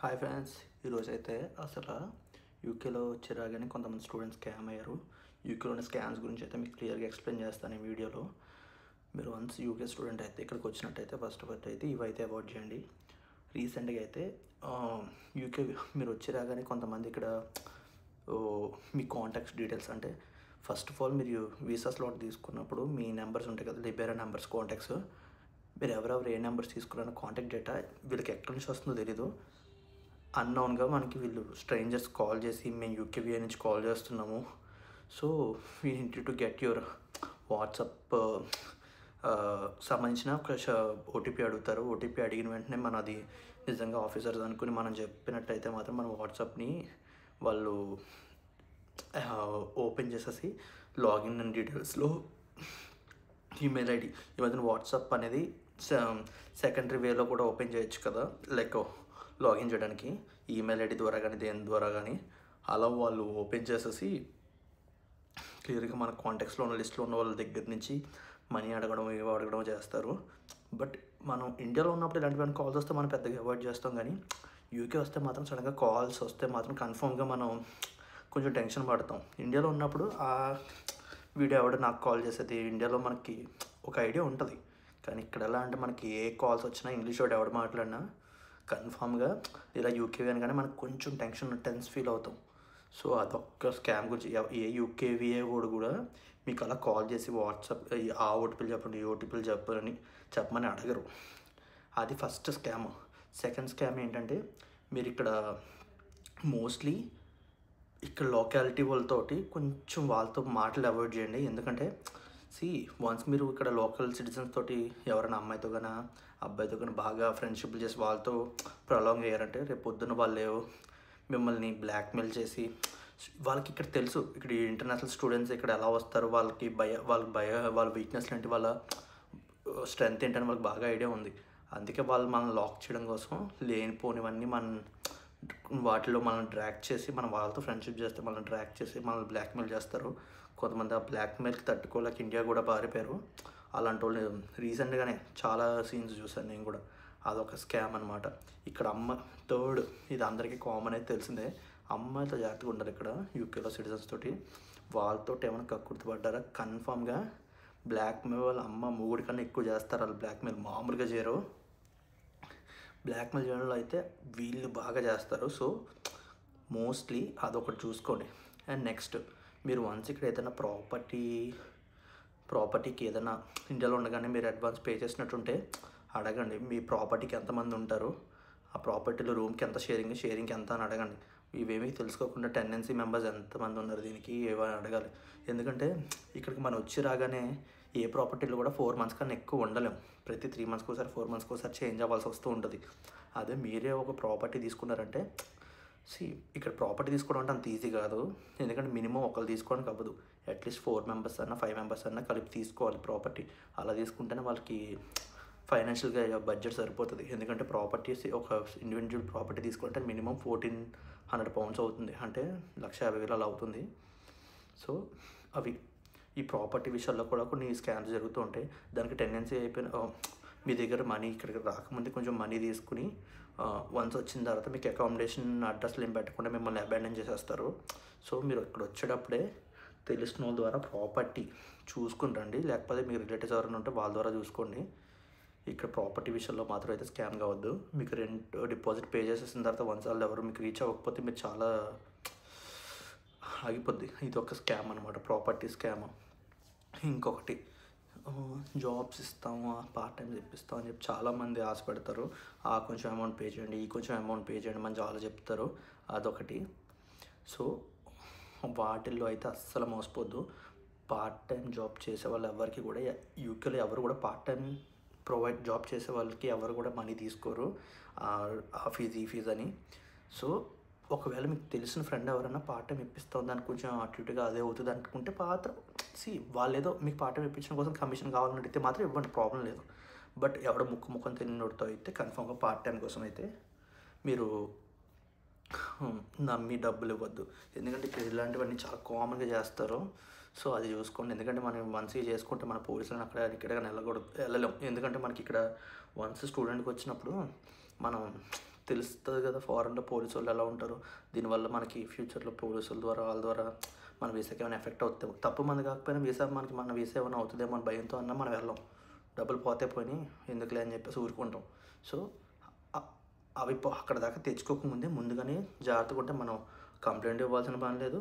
Hi friends, ఈరోజైతే అసలు యూకేలో వచ్చి రాగానే కొంతమంది స్టూడెంట్స్ స్కామ్ అయ్యారు. యూకేలోని స్కామ్స్ గురించి అయితే మీకు క్లియర్గా ఎక్స్ప్లెయిన్ చేస్తాను ఈ వీడియోలో. మీరు వన్స్ యూకే స్టూడెంట్ అయితే ఇక్కడికి వచ్చినట్టయితే ఫస్ట్ అయితే ఇవైతే అవాయిడ్ చేయండి. రీసెంట్గా అయితే యూకే మీరు వచ్చి రాగానే కొంతమంది ఇక్కడ మీ కాంటాక్ట్స్ డీటెయిల్స్ అంటే ఫస్ట్ ఆఫ్ ఆల్ మీరు వీసా స్లాట్ తీసుకున్నప్పుడు మీ నెంబర్స్ ఉంటాయి కదా, లిబేరా నెంబర్స్ కాంటాక్ట్స్, మీరు ఎవరెవరు ఏ నెంబర్స్ తీసుకున్నారో కాంటాక్ట్ డేటా వీళ్ళకి ఎక్కడి నుంచి వస్తుందో తెలీదు. అన్నోన్గా మనకి వీళ్ళు స్ట్రేంజర్స్ కాల్ చేసి మేము యూకేవిఐ నుంచి కాల్ చేస్తున్నాము, so we need to get your WhatsApp సంబంధించిన ఒక ఓటీపీ అడుగుతారు. ఓటీపీ అడిగిన వెంటనే మన అది నిజంగా ఆఫీసర్స్ అనుకుని మనం చెప్పినట్టయితే మాత్రం మన వాట్సాప్ని వాళ్ళు ఓపెన్ చేసేసి లాగిన్ డీటెయిల్స్లో ఈమెయిల్ ఐడి ఈ మధ్యన వాట్సాప్ అనేది సెకండరీ వేలో కూడా ఓపెన్ చేయొచ్చు కదా, లైక్ లాగిన్ చేయడానికి ఈమెయిల్ ఐడి ద్వారా కానీ దేని ద్వారా కానీ అలా వాళ్ళు ఓపెన్ చేసేసి క్లియర్గా మన కాంటాక్ట్స్లో ఉన్న లిస్ట్లో ఉన్న వాళ్ళ దగ్గర నుంచి మనీ అడగడం ఇవి అడగడం చేస్తారు. బట్ మనం ఇండియాలో ఉన్నప్పుడు ఇలాంటివన్నీ కాల్స్ వస్తే మనం పెద్దగా అవాయిడ్ చేస్తాం, కానీ యూకే వస్తే మాత్రం సడన్గా కాల్స్ వస్తే మాత్రం కన్ఫర్మ్గా మనం కొంచెం టెన్షన్ పడతాం. ఇండియాలో ఉన్నప్పుడు వీడియో ఎవడ నాకు కాల్ చేసేది ఇండియాలో మనకి ఒక ఐడియా ఉంటుంది, కానీ ఇక్కడ ఎలా అంటే మనకి ఏ కాల్స్ వచ్చినా ఇంగ్లీష్ వాడు ఎవడు మాట్లాడినా కన్ఫామ్గా ఇలా యూకే అనగానే మనకు కొంచెం టెన్స్ ఫీల్ అవుతాం. సో అదొక్క స్కామ్ గురించి ఏ యూకేవిఏ వాడు కూడా మీకు అలా కాల్ చేసి వాట్సాప్ ఆ ఓటీపీలు చెప్పండి ఈ ఓటీపీలు చెప్పమని అడగరు. అది ఫస్ట్ స్కామ్. సెకండ్ స్కామ్ ఏంటంటే మీరు ఇక్కడ మోస్ట్లీ ఇక్కడ లోకాలిటీ వాళ్ళతోటి కొంచెం వాళ్ళతో మాటలు అవాయిడ్ చేయండి. ఎందుకంటే వన్స్ మీరు ఇక్కడ లోకల్ సిటిజన్స్ తోటి ఎవరైనా అమ్మాయితో కానీ అబ్బాయితో కానీ బాగా ఫ్రెండ్షిప్లు చేసి వాళ్ళతో ప్రొలాంగ్ అయ్యారంటే రేపు పొద్దున్న వాళ్ళు మిమ్మల్ని బ్లాక్మెయిల్ చేసి వాళ్ళకి ఇక్కడ తెలుసు ఇక్కడ ఇంటర్నేషనల్ స్టూడెంట్స్ ఇక్కడ ఎలా వస్తారు, వాళ్ళ వీక్నెస్ ఏంటి, వాళ్ళ స్ట్రెంగ్త్ ఏంటని వాళ్ళకి బాగా ఐడియా ఉంది. అందుకే వాళ్ళు మనల్ని లాక్ చేయడం కోసం లేనిపోనివన్నీ వాటిలో మనల్ని డ్రాక్ చేసి మనం వాళ్ళతో ఫ్రెండ్షిప్ చేస్తే మనల్ని డ్రాక్ చేసి మనల్ని బ్లాక్మెయిల్ చేస్తారు. కొంతమంది ఆ బ్లాక్మెయిల్కి తట్టుకోలేక ఇండియా కూడా పారిపోయారు. అలాంటి వాళ్ళు రీసెంట్గానే చాలా సీన్స్ చూశాను నేను కూడా. అదొక స్కామ్ అనమాట. ఇక్కడ థర్డ్, ఇది అందరికీ కామన్ అయితే తెలిసిందే, అమ్మాయితో జాగ్రత్తగా ఉండాలి. ఇక్కడ యూకేలో సిటిజన్స్ తోటి వాళ్ళతో ఏమైనా కక్కుర్తిపడ్డారా కన్ఫామ్గా బ్లాక్మెయిల్ వాళ్ళ మొగుడి కన్నా ఎక్కువ చేస్తారు. వాళ్ళు బ్లాక్మెయిల్ మామూలుగా చేయరు. బ్లాక్మెయిల్ చేయడంలో అయితే వీళ్ళు బాగా చేస్తారు. సో మోస్ట్లీ అదొకటి చూసుకోండి. అండ్ నెక్స్ట్, మీరు వన్స్ ఇక్కడ ఏదైనా ప్రాపర్టీకి ఏదైనా ఇండియాలో ఉండగానే మీరు అడ్వాన్స్ పే చేసినట్టుంటే అడగండి మీ ప్రాపర్టీకి ఎంతమంది ఉంటారు, ఆ ప్రాపర్టీలో రూమ్కి ఎంత షేరింగ్కి ఎంత అని అడగండి. ఇవేమీ తెలుసుకోకుండా టెనెన్సీ మెంబర్స్ ఎంతమంది ఉన్నారు దీనికి ఏమైనా అడగాలి. ఎందుకంటే ఇక్కడికి మనం వచ్చి రాగానే ఏ ప్రాపర్టీలో కూడా 4 months కన్నా ఎక్కువ ఉండలేము. ప్రతి 3 months ఒకసారి 4 months ఒకసారి చేంజ్ అవ్వాల్సి వస్తూ ఉంటుంది. అదే మీరే ఒక ప్రాపర్టీ తీసుకున్నారంటే ఇక్కడ ప్రాపర్టీ తీసుకోవడం అంటే అంత ఈజీ కాదు. ఎందుకంటే మినిమం ఒకరు తీసుకోవడానికి అవ్వదు, అట్లీస్ట్ 4 members అన్నా 5 members అన్నా కలిపి తీసుకోవాలి ప్రాపర్టీ. అలా తీసుకుంటేనే వాళ్ళకి ఫైనాన్షియల్గా బడ్జెట్ సరిపోతుంది. ఎందుకంటే ప్రాపర్టీస్ ఒక ఇండివిజువల్ ప్రాపర్టీ తీసుకుంటే మినిమం 1400 pounds అవుతుంది, అంటే 1,50,000 అలా అవుతుంది. సో ఈ ప్రాపర్టీ విషయాల్లో కూడా కొన్ని స్కామ్స్ జరుగుతూ ఉంటాయి. దానికి టెండెన్సీ అయిపోయిన మీ దగ్గర మనీ ఇక్కడికి రాకముందే కొంచెం మనీ తీసుకుని వన్స్ వచ్చిన తర్వాత మీకు అకామిడేషన్ అడ్రస్లు ఏం పెట్టకుండా మిమ్మల్ని అబాండన్ చేసేస్తారు. సో మీరు ఇక్కడ వచ్చేటప్పుడే తెలిసిన వాళ్ళ ద్వారా ప్రాపర్టీ చూసుకుని రండి, లేకపోతే మీ రిలేటివ్స్ ఎవరైనా ఉంటే వాళ్ళ ద్వారా చూసుకోండి. ఇక్కడ ప్రాపర్టీ విషయంలో మాత్రం అయితే స్కామ్ కావద్దు. మీకు రెంట్ డిపాజిట్ పే చేసేసిన తర్వాత వన్స్ వాళ్ళు ఎవరు మీకు రీచ్ అవ్వకపోతే మీరు చాలా ఆగిపోద్ది. ఇది ఒక స్కామ్ అనమాట, ప్రాపర్టీ స్కామ్. ఇంకొకటి, జాబ్స్ ఇస్తాము, పార్ట్ టైం తెప్పిస్తాం అని చెప్పి చాలామంది ఆశపడతారు. కొంచెం అమౌంట్ పే చేయండి, కొంచెం అమౌంట్ పే చేయండి అని చాలా చెప్తారు. అదొకటి. సో వాటిల్లో అయితే అస్సలు మోసపోద్దు. పార్ట్ టైం జాబ్ చేసే వాళ్ళు ఎవరికి కూడా యూకేలో ఎవరు కూడా పార్ట్ టైం జాబ్ చేసే వాళ్ళకి ఎవరు కూడా మనీ తీసుకోరు, ఆ ఫీజు ఈ ఫీజు అని. సో ఒకవేళ మీకు తెలిసిన ఫ్రెండ్ ఎవరైనా పార్ట్ టైం ఇప్పిస్తాం దానికి కొంచెం అటుగా అదే అవుతుంది అనుకుంటే మాత్రం వాళ్ళు ఏదో మీకు పార్ట్ టైం ఇప్పించడం కోసం కమిషన్ కావాలని అడిగితే మాత్రం ఇవ్వండి, ప్రాబ్లం లేదు. బట్ ఎవడ ముఖం తెలియనోడితో అయితే కన్ఫామ్గా పార్ట్ టైం కోసం అయితే మీరు నమ్మి డబ్బులు ఇవ్వద్దు. ఎందుకంటే ఇక్కడ ఇలాంటివన్నీ చాలా కామన్గా చేస్తారు. సో అది చూసుకోండి. ఎందుకంటే మనం వన్స్ చేసుకుంటే మన పోలీసులను అక్కడ ఇక్కడ వెళ్ళలేం. ఎందుకంటే మనకి ఇక్కడ వన్స్ స్టూడెంట్కి వచ్చినప్పుడు మనం తెలుస్తుంది కదా ఫారెన్లో పోలీసు వాళ్ళు ఎలా ఉంటారు. దీనివల్ల మనకి ఫ్యూచర్లో పోలీసుల ద్వారా వాళ్ళ ద్వారా మన వీసాకి ఏమైనా ఎఫెక్ట్ అవుతుంది, తప్పు మంది కాకపోయినా వీసా మన వీసా ఏమైనా అవుతుందేమో అని భయంతో అన్నా మనం వెళ్ళాం. డబ్బులు పోతే పోయి ఎందుకులే అని చెప్పేసి ఊరుకుంటాం. సో అవి అక్కడ దాకా తెచ్చుకోకముందే ముందుగానే జాగ్రత్తగా ఉంటే మనం కంప్లైంట్ ఇవ్వాల్సిన పని లేదు,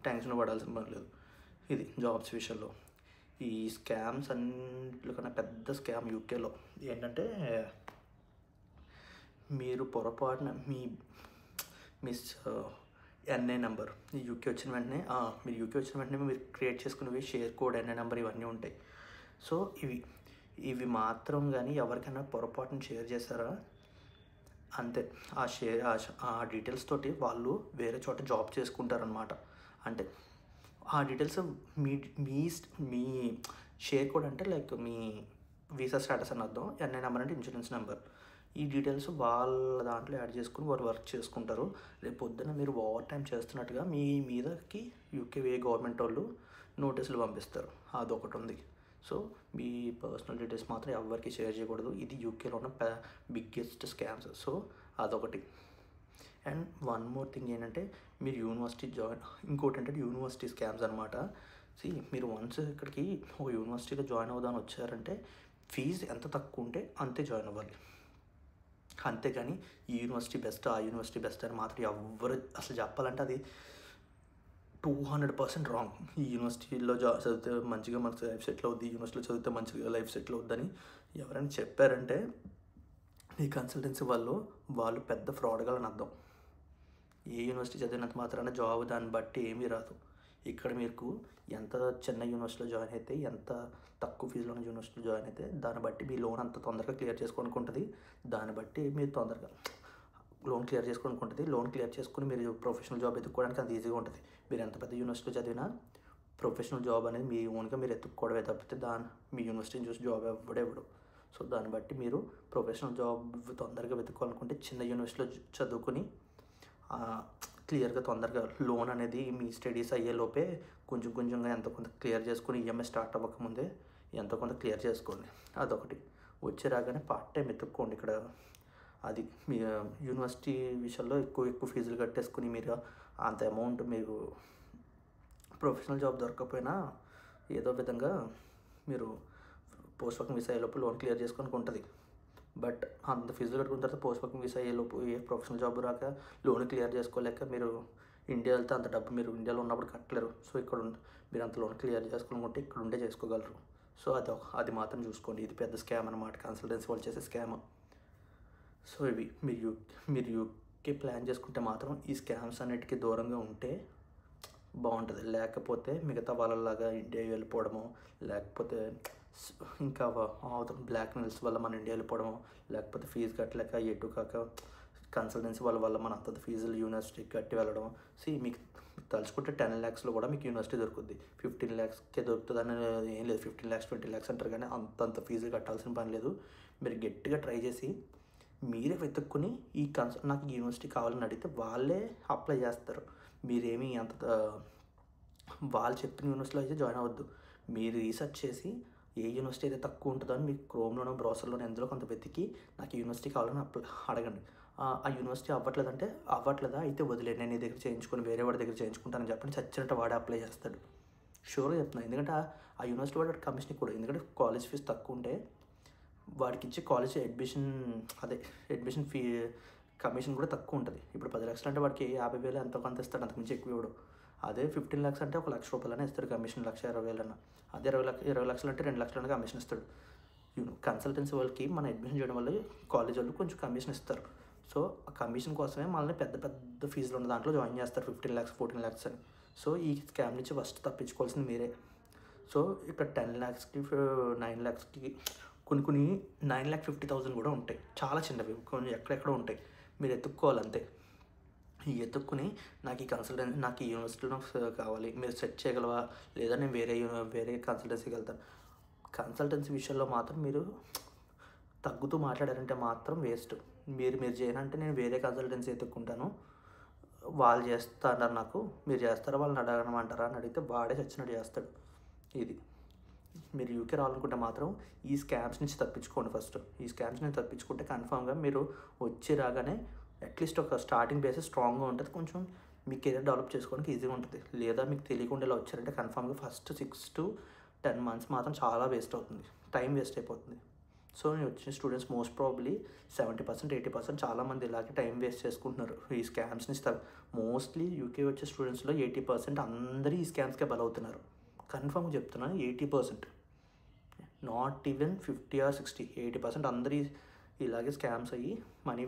టెన్షన్ పడాల్సిన పని లేదు. ఇది జాబ్స్ విషయంలో. ఈ స్కామ్స్ అన్నిటికన్నా పెద్ద స్కామ్ యూకేలో ఏంటంటే, మీరు పొరపాటున మీ ఎన్ఐ నెంబర్ యూకే వచ్చిన వెంటనే మీరు యూకే వచ్చిన వెంటనే మీరు క్రియేట్ చేసుకునేవి షేర్ కోడ్ ఎన్ఐ నెంబర్ ఇవన్నీ ఉంటాయి. సో ఇవి మాత్రం కానీ ఎవరికైనా పొరపాటున షేర్ చేశారా అంతే, ఆ డీటెయిల్స్ తోటి వాళ్ళు వేరే చోట జాబ్ చేసుకుంటారనమాట. అంటే ఆ డీటెయిల్స్ మీ మీ మీ షేర్ కోడ్ అంటే లైక్ మీ వీసా స్టేటస్ అని అర్థం, ఎన్ఐ నెంబర్ అంటే ఇన్సూరెన్స్ నెంబర్. ఈ డీటెయిల్స్ వాళ్ళ దాంట్లో యాడ్ చేసుకుని వారు వర్క్ చేసుకుంటారు. రేపు పొద్దున్న మీరు ఓవర్ టైం చేస్తున్నట్టుగా మీ మీదకి యూకే గవర్నమెంట్ వాళ్ళు నోటీసులు పంపిస్తారు. అదొకటి ఉంది. సో మీ పర్సనల్ డీటెయిల్స్ మాత్రం ఎవరికి షేర్ చేయకూడదు. ఇది యూకేలో ఉన్న బిగ్గెస్ట్ స్కామ్స్. సో అదొకటి. అండ్ వన్ మోర్ థింగ్ ఏంటంటే, మీరు యూనివర్సిటీ ఇంకోటి ఏంటంటే యూనివర్సిటీ స్కామ్స్ అనమాట. మీరు వన్స్ ఇక్కడికి ఒక యూనివర్సిటీలో జాయిన్ అవుదామని వచ్చారంటే ఫీజు ఎంత తక్కువ ఉంటే అంతే జాయిన్ అవ్వాలి. అంతేకాని ఈ యూనివర్సిటీ బెస్ట్ ఆ యూనివర్సిటీ బెస్ట్ అని మాత్రం ఎవరు అసలు చెప్పాలంటే అది 200% రాంగ్. ఈ యూనివర్సిటీలో చదివితే మంచిగా మనకు లైఫ్ సెటిల్ అవుద్ది, ఈ యూనివర్సిటీలో చదివితే మంచిగా లైఫ్ సెటిల్ అవుద్దని ఎవరైనా చెప్పారంటే ఈ కన్సల్టెన్సీ వాళ్ళు పెద్ద ఫ్రాడ్గాలని అర్థం. ఏ యూనివర్సిటీ చదివినంత మాత్రాన జాబ్ దాన్ని బట్టి ఏమీ రాదు. ఇక్కడ మీకు ఎంత చిన్న యూనివర్సిటీలో జాయిన్ అయితే, ఎంత తక్కువ ఫీజులో ఉన్న యూనివర్సిటీలో జాయిన్ అయితే దాన్ని బట్టి మీ లోన్ అంత తొందరగా క్లియర్ చేసుకోవడానికి ఉంటుంది. దాన్ని బట్టి మీరు తొందరగా లోన్ క్లియర్ చేసుకోవడానికి ఉంటుంది. లోన్ క్లియర్ చేసుకుని మీరు ప్రొఫెషనల్ జాబ్ ఎత్తుక్కోవడానికి అంత ఈజీగా ఉంటుంది. మీరు ఎంత పెద్ద యూనివర్సిటీలో చదివినా ప్రొఫెషనల్ జాబ్ అనేది మీ ఓన్గా మీరు ఎత్తుక్కోవడమే తప్పితే మీ యూనివర్సిటీని చూసి జాబ్ ఇవ్వడు. సో దాన్ని బట్టి మీరు ప్రొఫెషనల్ జాబ్ తొందరగా వెతుక్కోవాలనుకుంటే చిన్న యూనివర్సిటీలో చదువుకుని క్లియర్గా తొందరగా లోన్ అనేది మీ స్టడీస్ అయ్యేలోపే కొంచెం కొంచెంగా ఎంతో కొంత క్లియర్ చేసుకుని ఈఎంఐ స్టార్ట్ అవ్వకముందే ఎంతో కొంత క్లియర్ చేసుకోండి. అదొకటి. వచ్చి రాగానే పార్ట్ టైం వెతుక్కోండి. ఇక్కడ అది మీ యూనివర్సిటీ విషయంలో ఎక్కువ ఫీజులు కట్టేసుకుని మీరు అంత అమౌంట్ మీరు ప్రొఫెషనల్ జాబ్ దొరకకపోయినా ఏదో విధంగా మీరు పోస్ట్ వర్కింగ్ వీసా అయ్యేలోపు లోన్ క్లియర్ చేసుకోనికి ఉంటుంది. బట్ అంత ఫీజులు కట్టుకున్న తర్వాత పోస్ట్ వర్కింగ్ వీసా అయ్యేలోపు ఏ ప్రొఫెషనల్ జాబ్ రాక లోన్ క్లియర్ చేసుకోలేక మీరు ఇండియా వెళ్తే అంత డబ్బు మీరు ఇండియాలో ఉన్నప్పుడు కట్టలేరు. సో ఇక్కడ మీరు అంత లోన్ క్లియర్ చేసుకోవాలనుకుంటే ఇక్కడ ఉండే చేసుకోగలరు. సో అది మాత్రం చూసుకోండి. ఇది పెద్ద స్కామ్ అనమాట, కన్సల్టెన్సీ వాళ్ళు చేసే స్కామ్. సో ఇవి మీరు యూకే ప్లాన్ చేసుకుంటే మాత్రం ఈ స్కామ్స్ అన్నిటికీ దూరంగా ఉంటే బాగుంటుంది. లేకపోతే మిగతా వాళ్ళలాగా ఇండియా వెళ్ళిపోవడము, లేకపోతే ఇంకా బ్లాక్ మెయిల్స్ వల్ల మన ఇండియా వెళ్ళిపోవడము, లేకపోతే ఫీజు కట్టలేక ఎటు కాక కన్సల్టెన్సీ వల్ల మన అంత ఫీజులు యూనివర్సిటీకి కట్టి వెళ్ళడం. మీకు తలుచుకుంటే 10 lakhsలో కూడా మీకు యూనివర్సిటీ దొరుకుద్ది. 15 lakhsకే దొరుకుతుంది అని ఏం లేదు. 15 lakhs 20 lakhs అంటారు కానీ అంత ఫీజులు కట్టాల్సిన పని లేదు. మీరు గట్టిగా ట్రై చేసి మీరే వెతుక్కుని నాకు ఈ యూనివర్సిటీ కావాలని అడిగితే వాళ్ళే అప్లై చేస్తారు. మీరేమీ వాళ్ళు చెప్పిన యూనివర్సిటీలో అయితే జాయిన్ అవ్వద్దు. మీరు రీసెర్చ్ చేసి ఏ యూనివర్సిటీ అయితే తక్కువ ఉంటుందో అని మీకు క్రోమ్లోనో బ్రౌజర్లోనో ఎందులో కొంత వెతికి నాకు యూనివర్సిటీ కావాలని అడగండి. ఆ యూనివర్సిటీ అవ్వట్లేదా అయితే వదిలే, నేను నీ దగ్గర చేయించుకొని వేరే వాడి దగ్గర చేయించుకుంటానని చెప్పండి. చచ్చినట్టు వాడే అప్లై చేస్తాడు. షూర్గా చెప్తున్నాను. ఎందుకంటే ఆ యూనివర్సిటీ వాడు కమిషన్ కూడా, ఎందుకంటే కాలేజ్ ఫీజు తక్కువ ఉంటే వాడికి ఇచ్చే కాలేజ్ అడ్మిషన్ ఫీ కమిషన్ కూడా తక్కువ ఉంటుంది. ఇప్పుడు 10 lakhs అంటే వాడికి 50,000 ఎంతో కొంత ఇస్తాడు, అంతకుమించి ఎక్కువ ఇవ్వడు. అదే 15 lakhs అంటే 1,00,000 ఇస్తాడు కమిషన్, 1,20,000. అదే 20 lakhs అంటే 2 lakhs కమిషన్ ఇస్తాడు. కన్సల్టెన్సీ వాళ్ళకి మనం అడ్మిషన్ చేయడం వల్ల కాలేజ్ వాళ్ళు కొంచెం కమిషన్ ఇస్తారు. సో ఆ కమిషన్ కోసమే మనల్ని పెద్ద ఫీజులు ఉన్న దాంట్లో జాయిన్ చేస్తారు, 15 lakhs 14 lakhs అని. సో ఈ స్కామ్ నుంచి ఫస్ట్ తప్పించుకోవాల్సింది మీరే. సో ఇక్కడ 10 lakhsకి 9 lakhsకి కొన్ని 9,50,000 కూడా ఉంటాయి, చాలా చిన్నవి, కొన్ని ఎక్కడెక్కడో ఉంటాయి. మీరు ఎత్తుక్కోవాలంతే. ఈ ఎత్తుక్కుని నాకు ఈ యూనివర్సిటీలో కావాలి, మీరు సెట్ చేయగలవా, లేదా నేను వేరే కన్సల్టెన్సీకి వెళ్తాను. కన్సల్టెన్సీ విషయంలో మాత్రం మీరు తగ్గుతూ మాట్లాడారంటే మాత్రం వేస్ట్. మీరు చేయనంటే నేను వేరే కన్సల్టెన్సీ ఎత్తుక్కుంటాను, వాళ్ళు చేస్తారు, నాకు మీరు చేస్తారా వాళ్ళని అడగనమంటారా అని అడిగితే వాడే చచ్చినట్టు చేస్తాడు. ఇది మీరు యూకే రావాలనుకుంటే మాత్రం ఈ స్కామ్స్ నుంచి తప్పించుకోండి. ఫస్ట్ ఈ స్కామ్స్ నుంచి తప్పించుకుంటే కన్ఫామ్గా మీరు వచ్చి రాగానే అట్లీస్ట్ ఒక స్టార్టింగ్ బేసిస్ స్ట్రాంగ్గా ఉంటుంది, కొంచెం మీ కెరీర్ డెవలప్ చేసుకోవడానికి ఈజీగా ఉంటుంది. లేదా మీకు తెలియకుండా ఇలా వచ్చారంటే కన్ఫామ్గా ఫస్ట్ 6 to 10 months మాత్రం చాలా వేస్ట్ అవుతుంది, టైం వేస్ట్ అయిపోతుంది. సో నేను వచ్చిన స్టూడెంట్స్ మోస్ట్ ప్రాబ్లీ 70% 80% చాలామంది ఇలాగే టైం వేస్ట్ చేసుకుంటున్నారు ఈ స్కామ్స్ని. మోస్ట్లీ యూకే వచ్చే స్టూడెంట్స్లో 80% అందరూ ఈ స్కామ్స్కే బలవుతున్నారు. కన్ఫామ్గా చెప్తున్నాను, 80%, నాట్ ఈవెన్ 50 or 60, 80% అందరూ ఇలాగే స్కామ్స్ అయ్యి మనీ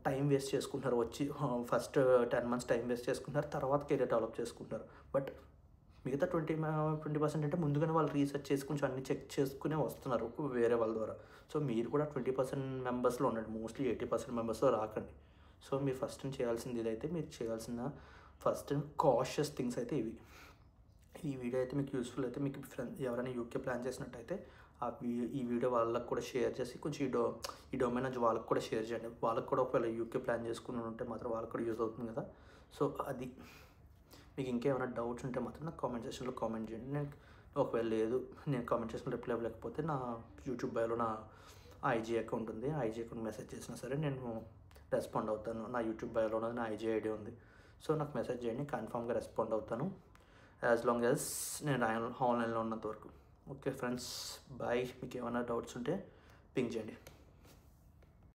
టైం వేస్ట్ చేసుకుంటున్నారు. వచ్చి ఫస్ట్ 10 months టైం వేస్ట్ చేసుకుంటున్నారు, తర్వాత కెరీర్ డెవలప్ చేసుకుంటున్నారు. బట్ మిగతా 20% అంటే ముందుగానే వాళ్ళు రీసెర్చ్ చేసి కొంచెం అన్ని చెక్ చేసుకునే వస్తున్నారు వేరే వాళ్ళ ద్వారా. సో మీరు కూడా 20% మెంబర్స్లో ఉండండి, మోస్ట్లీ 80% మెంబర్స్లో రాకండి. సో మీరు ఫస్ట్ చేయాల్సింది ఇదైతే, మీరు చేయాల్సిన ఫస్ట్ కాషియస్ థింగ్స్ అయితే ఇవి. ఈ వీడియో అయితే మీకు యూస్ఫుల్ అయితే, మీకు ఫ్రెండ్స్ ఎవరైనా యూకే ప్లాన్ చేసినట్టయితే ఈ వీడియో వాళ్ళకి కూడా షేర్ చేసి కొంచెం ఈ డొమైన్ నుంచి వాళ్ళకి కూడా షేర్ చేయండి. వాళ్ళకి కూడా ఒకవేళ యూకే ప్లాన్ చేసుకుని ఉంటే మాత్రం వాళ్ళకి కూడా యూజ్ అవుతుంది కదా. సో అది మీకు ఇంకేమైనా డౌట్స్ ఉంటే మాత్రం నాకు కామెంట్ సెక్షన్లో కామెంట్ చేయండి. నేను ఒకవేళ లేదు, నేను కామెంట్ సెక్షన్లో రిప్లై ఇవ్వలేకపోతే నా యూట్యూబ్ బయోలో నా ఐజీ అకౌంట్ ఉంది, ఐజీ అకౌంట్ మెసేజ్ చేసినా సరే నేను రెస్పాండ్ అవుతాను. నా యూట్యూబ్ బయోలో ఉన్నది నా ఐజీ ఐడి ఉంది. సో నాకు మెసేజ్ చేయండి, కన్ఫామ్గా రెస్పాండ్ అవుతాను, యాజ్ లాంగ్ యాజ్ నేను ఆన్లైన్లో ఉన్నంత వరకు. Okay friends, bye. మీకు ఏమైనా డౌట్స్ ఉంటే పింక్ చేయండి.